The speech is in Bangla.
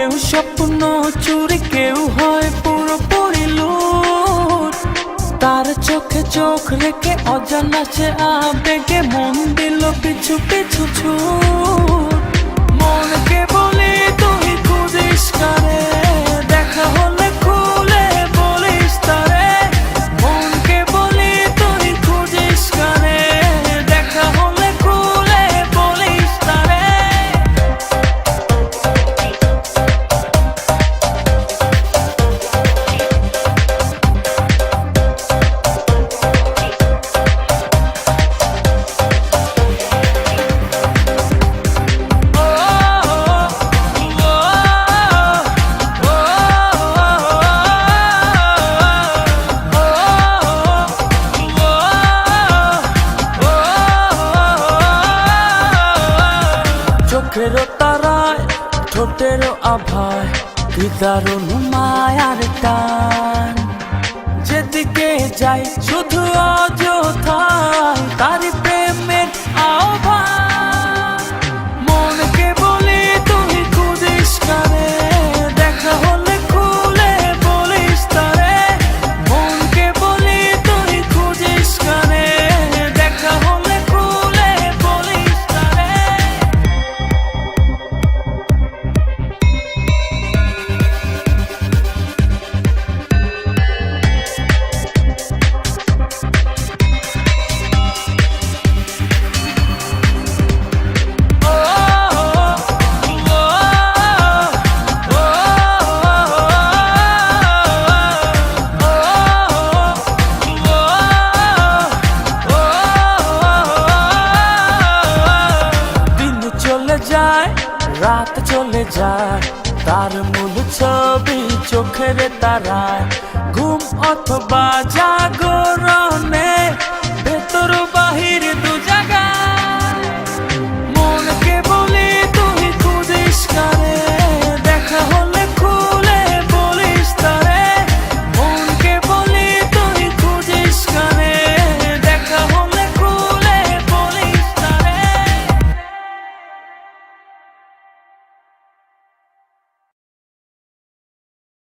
কেউ স্বপ্ন চুরি, কেউ হয় পুরোপুরি লুট। তার চোখে চোখ রেখে অজানা সে আবেগে মন দিল পিছু পিছু ছুট। মনকে বলি তুই খুঁজিস কারে, দেখা হলে খুলে বলিস তারে। মনকে বলি তুই খুঁজিস কারে, দেখা হলে খুলে বলিস তারে। চোখেরও তারায় ঠোঁটেরও আভায় কি দারুণ মায়ার টান। যেদিকে যাই শুধু অযথায় তারি প্রেমের আহ্বান। মনকে বলি তুই খুঁজিস কারে, দেখা হলে খুলে বলিস তারে। মনকে বলি তুই খুঁজিস কারে, দেখা হলে খুলে বলিস তারে। রাত চলে যায় তার মূল ছবি চোখের তারায়। ঘুম অথবা জাগরণে